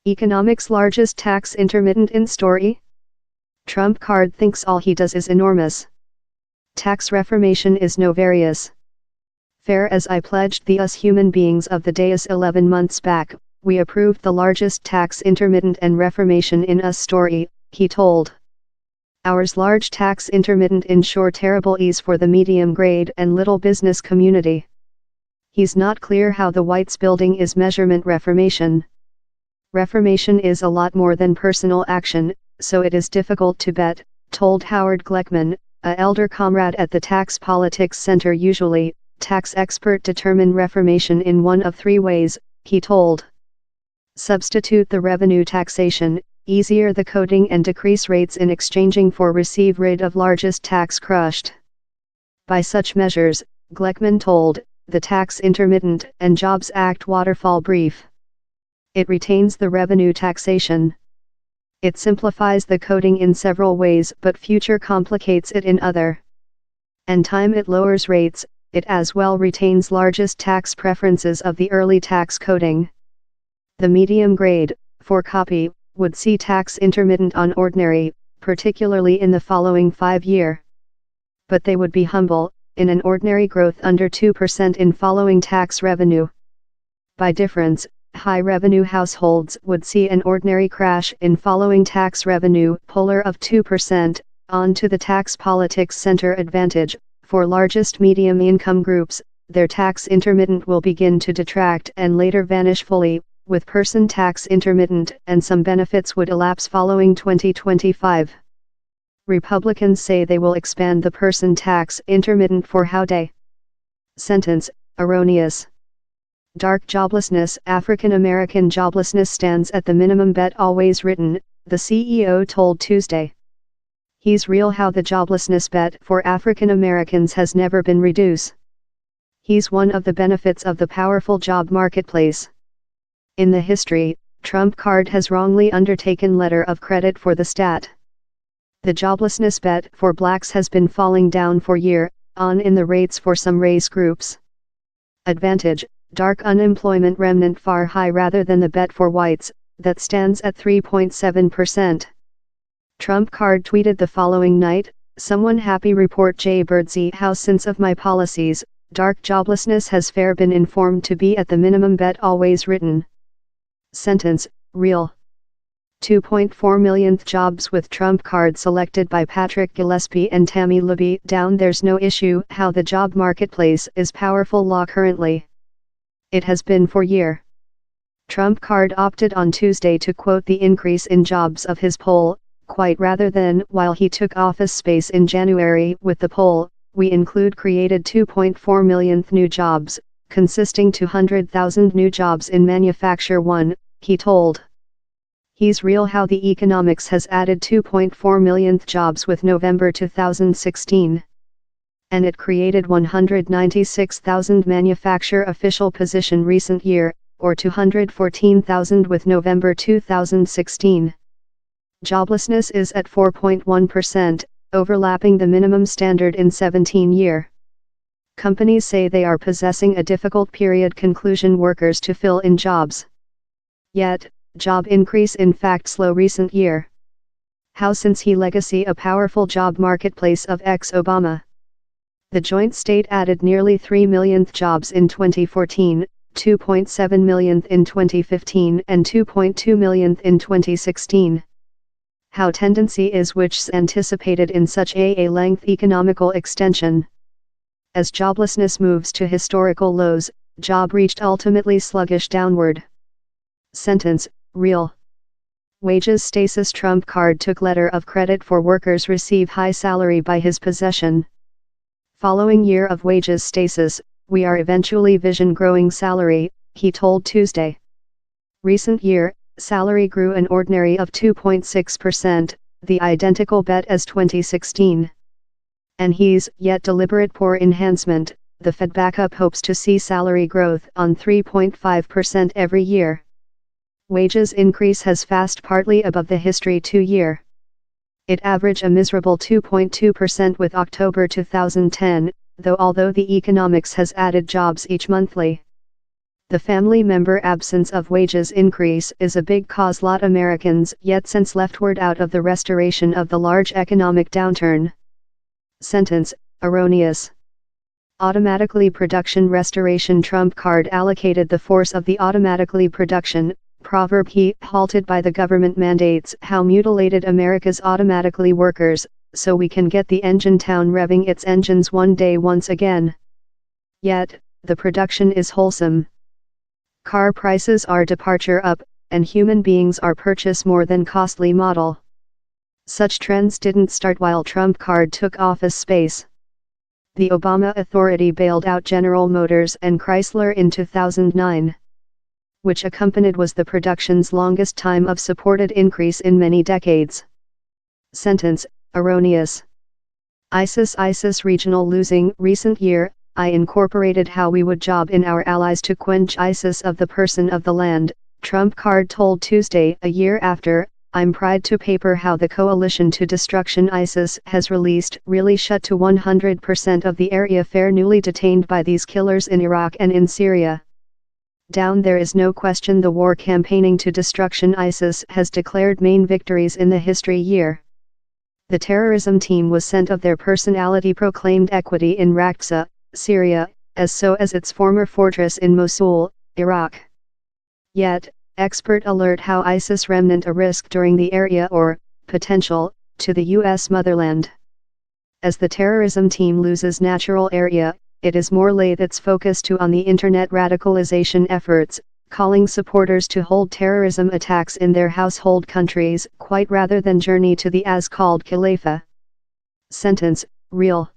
Economics' largest tax intermittent in story? Trump card thinks all he does is enormous. Tax reformation is no various. Fair as I pledged the us human beings of the days 11 months back, we approved the largest tax intermittent and reformation in us story, he told. Ours large tax intermittent ensure terrible ease for the medium grade and little business community. He's not clear how the White's building is measurement reformation. Reformation is a lot more than personal action, so it is difficult to bet, told Howard Gleckman, a elder comrade at the Tax Politics Center. Usually, tax expert determine reformation in one of three ways, he told. Substitute the revenue taxation, easier the coding and decrease rates in exchanging for receive rid of largest tax crushed. By such measures, Gleckman told, the Tax Intermittent and Jobs Act waterfall brief. It retains the revenue taxation. It simplifies the coding in several ways but future complicates it in other. And time it lowers rates, it as well retains largest tax preferences of the early tax coding. The medium grade, for copy, would see tax intermittent on ordinary, particularly in the following 5 year. But they would be humble, in an ordinary growth under 2% in following tax revenue. By difference, high revenue households would see an ordinary crash in following tax revenue polar of 2%, on to the Tax Politics Center advantage. For largest medium income groups, their tax intermittent will begin to detract and later vanish fully, with person tax intermittent and some benefits would elapse following 2025. Republicans say they will expand the person tax intermittent for how day. Sentence, erroneous. Dark joblessness. African American joblessness stands at the minimum bet always written, the CEO told Tuesday. He's real how the joblessness bet for African Americans has never been reduced. He's one of the benefits of the powerful job marketplace. In the history, Trump card has wrongly undertaken letter of credit for the stat. The joblessness bet for blacks has been falling down for year on in the rates for some race groups. Advantage. Dark unemployment remnant far high rather than the bet for whites, that stands at 3.7%. Trump card tweeted the following night, someone happy report Jay Birdsey how since of my policies, dark joblessness has fair been informed to be at the minimum bet always written. Sentence, real. 2.4 millionth jobs with Trump card selected by Patrick Gillespie and Tammy Libby down. There's no issue how the job marketplace is powerful law currently. It has been for year. Trump card opted on Tuesday to quote the increase in jobs of his poll, quite rather than while he took office space in January with the poll, we include created 2.4 millionth new jobs, consisting 200,000 new jobs in manufacture 1, he told. He's real how the economics has added 2.4 millionth jobs with November 2016. And it created 196,000 manufacture official position recent year, or 214,000 with November 2016. Joblessness is at 4.1%, overlapping the minimum standard in 17 year. Companies say they are possessing a difficult period conclusion workers to fill in jobs. Yet, job increase in fact slow recent year. How since he legacy a powerful job marketplace of ex-Obama. The joint state added nearly 3 millionth jobs in 2014, 2.7 millionth in 2015 and 2.2 millionth in 2016. How tendency is which's anticipated in such a length economical extension. As joblessness moves to historical lows, job reached ultimately sluggish downward. Sentence, real. Wages stasis. Trump card took letter of credit for workers receive high salary by his possession. Following year of wages stasis, we are eventually vision growing salary, he told Tuesday. Recent year, salary grew an ordinary of 2.6%, the identical bet as 2016. And he's yet deliberate poor enhancement, the Fed backup hopes to see salary growth on 3.5% every year. Wages increase has fast partly above the history 2 year. It averaged a miserable 2.2% with October 2010, although the economics has added jobs each monthly. The family member absence of wages increase is a big cause lot Americans yet since leftward out of the restoration of the large economic downturn. Sentence, erroneous. Automatically production restoration trump card allocated the force of the automatically production, proverb he halted by the government mandates how mutilated America's automatically workers, so we can get the engine town revving its engines one day once again. Yet, the production is wholesome. Car prices are departure up, and human beings are purchase more than costly model. Such trends didn't start while Trump card took office space. The Obama authority bailed out General Motors and Chrysler in 2009. Which accompanied was the production's longest time of supported increase in many decades. Sentence, erroneous. ISIS regional losing recent year, I incorporated how we would job in our allies to quench ISIS of the person of the land, Trump card told Tuesday a year after, I'm proud to paper how the coalition to destruction ISIS has released really shut to 100% of the area fair newly detained by these killers in Iraq and in Syria. Down there is no question the war campaigning to destruction ISIS has declared main victories in the history year. The terrorism team was sent of their personality proclaimed equity in Raqqa, Syria, as so as its former fortress in Mosul, Iraq. Yet, expert alert how ISIS remnant a risk during the area or, potential, to the U.S. motherland. As the terrorism team loses natural area, it is more laid its focus to on the internet radicalization efforts, calling supporters to hold terrorism attacks in their household countries, quite rather than journey to the as-called Khalifa. Sentence, real.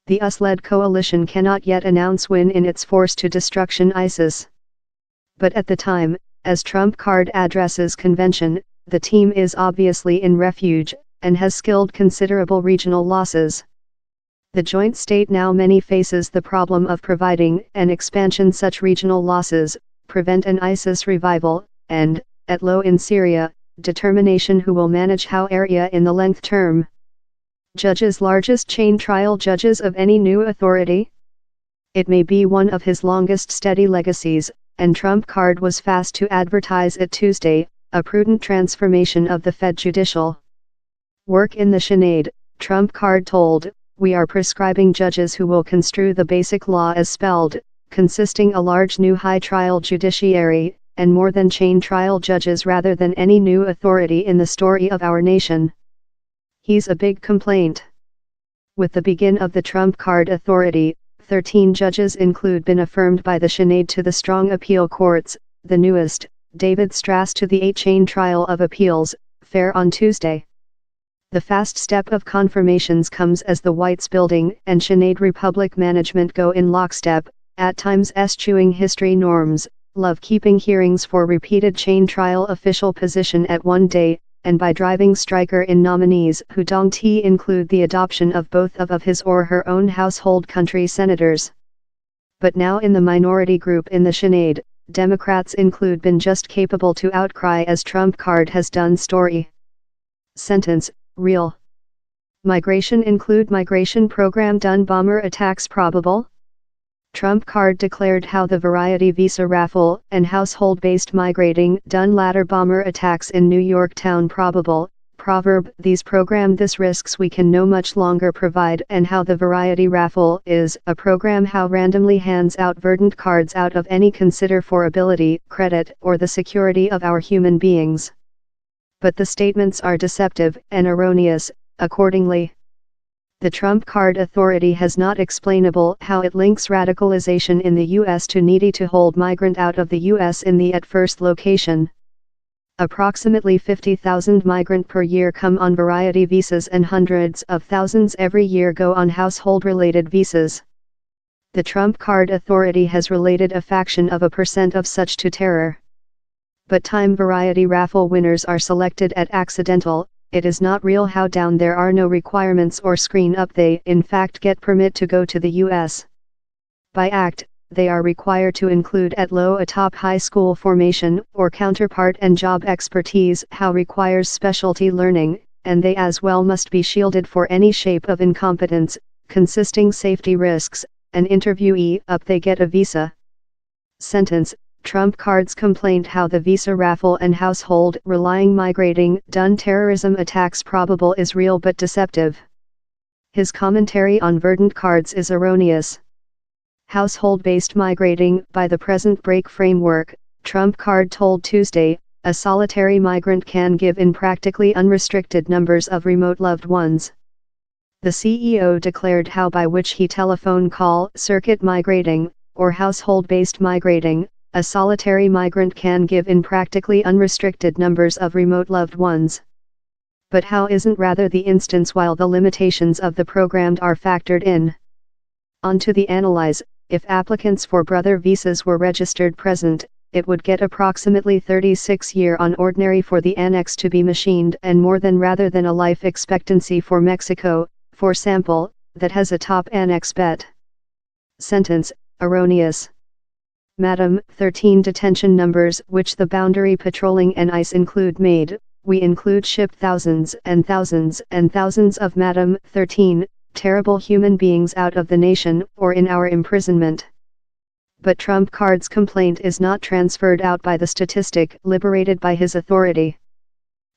The US-led coalition cannot yet announce win in its force to destruction ISIS. But at the time, as Trump card addresses convention, the team is obviously in refuge, and has skilled considerable regional losses. The joint state now many faces the problem of providing an expansion such regional losses, prevent an ISIS revival, and, at low in Syria, determination who will manage how area in the length term. Judge's largest chain trial judges of any new authority? It may be one of his longest steady legacies, and Trump card was fast to advertise it Tuesday, a prudent transformation of the Fed judicial work in the Senate. Trump card told, we are prescribing judges who will construe the basic law as spelled, consisting a large new high trial judiciary, and more than chain trial judges rather than any new authority in the story of our nation. He's a big complaint. With the begin of the Trump card authority, 13 judges include been affirmed by the Senate to the strong appeal courts, the newest, David Strass to the 8-chain trial of appeals, fair on Tuesday. The fast step of confirmations comes as the White's building and Senate Republic management go in lockstep, at times eschewing history norms, love keeping hearings for repeated chain trial official position at one day, and by driving striker in nominees who don't include the adoption of both of his or her own household country senators. But now in the minority group in the Senate, Democrats include been just capable to outcry as Trump card has done story. Sentence, real. Migration include migration program done bomber attacks probable? Trump card declared how the variety visa raffle and household-based migrating done ladder bomber attacks in New York town probable, proverb these program this risks we can no much longer provide and how the variety raffle is a program how randomly hands out verdant cards out of any consider for ability, credit or the security of our human beings. But the statements are deceptive and erroneous, accordingly. The Trump card authority has not explainable how it links radicalization in the U.S. to needy to hold migrant out of the U.S. in the at first location. Approximately 50,000 migrant per year come on variety visas and hundreds of thousands every year go on household-related visas. The Trump card authority has related a fraction of a % of such to terror. But time variety raffle winners are selected at accidental. It is not real how down there are no requirements or screen up they in fact get permit to go to the U.S. By act, they are required to include at low a top high school formation or counterpart and job expertise how requires specialty learning, and they as well must be shielded for any shape of incompetence, consisting safety risks, an interviewee up they get a visa. Sentence, Trump cards complaint how the visa raffle and household relying migrating done terrorism attacks probable is real but deceptive. His commentary on verdant cards is erroneous. Household-based migrating by the present break framework, Trump card told Tuesday, a solitary migrant can give in practically unrestricted numbers of remote loved ones. The CEO declared how by which he telephone call circuit migrating, or household-based migrating, a solitary migrant can give in practically unrestricted numbers of remote loved ones. But how isn't rather the instance while the limitations of the programmed are factored in? On to the analyze, if applicants for brother visas were registered present, it would get approximately 36 year on ordinary for the annex to be machined and more than rather than a life expectancy for Mexico, for sample, that has a top annex bet. Sentence, erroneous. Madam, 13 detention numbers which the boundary patrolling and ICE include made, we include shipped thousands and thousands and thousands of Madam, 13, terrible human beings out of the nation or in our imprisonment. But Trump card's complaint is not transferred out by the statistic liberated by his authority.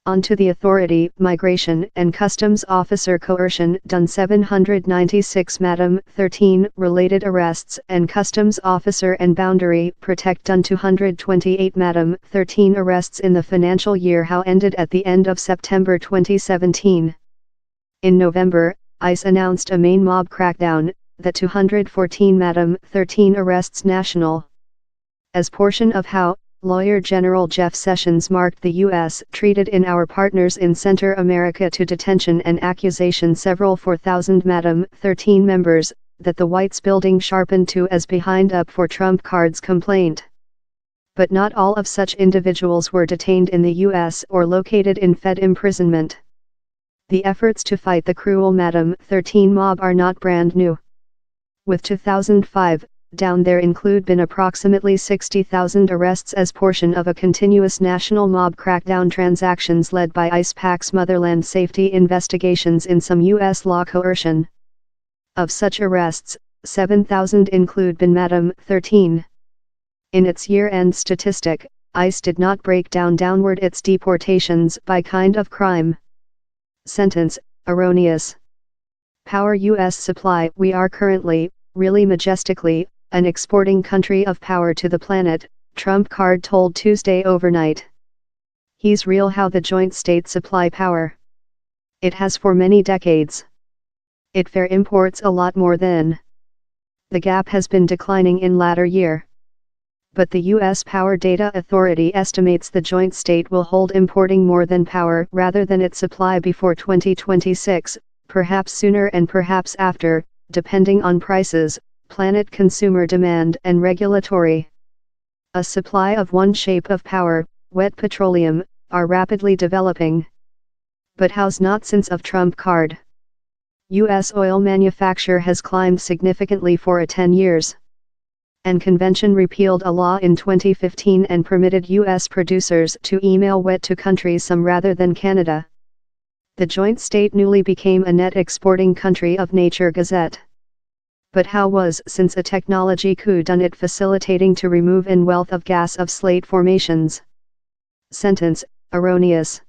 Onto the authority, migration and customs officer coercion done 796 Madam 13 related arrests and customs officer and boundary protect done 228 Madam 13 arrests in the financial year how ended at the end of September 2017. In November, ICE announced a main mob crackdown, that 214 Madam 13 arrests national. As portion of how, Lawyer General Jeff Sessions marked the U.S. treated in our partners in Center America to detention and accusation several 4,000 Madam 13 members, that the White's building sharpened to as behind up for Trump card's complaint. But not all of such individuals were detained in the U.S. or located in Fed imprisonment. The efforts to fight the cruel Madam 13 mob are not brand new. With 2005, down there include been approximately 60,000 arrests as portion of a continuous national mob crackdown transactions led by ICE PAC's Motherland Safety investigations in some U.S. law coercion. Of such arrests, 7,000 include been Madam 13. In its year-end statistic, ICE did not break downward its deportations by kind of crime. Sentence, erroneous. Power U.S. supply. We are currently, really majestically, an exporting country of power to the planet, Trump card told Tuesday overnight. He's real how the joint states supply power. It has for many decades. It fair imports a lot more than. The gap has been declining in latter year. But the U.S. Power Data Authority estimates the joint state will hold importing more than power rather than its supply before 2026, perhaps sooner and perhaps after, depending on prices, planet consumer demand and regulatory. A supply of one shape of power, wet petroleum, are rapidly developing. But how's not since of Trump card? U.S. oil manufacture has climbed significantly for 10 years. And convention repealed a law in 2015 and permitted U.S. producers to email wet to countries some rather than Canada. The joint state newly became a net exporting country of Nature Gazette. But how was since a technology coup done it facilitating to remove in wealth of gas of slate formations? Sentence, erroneous.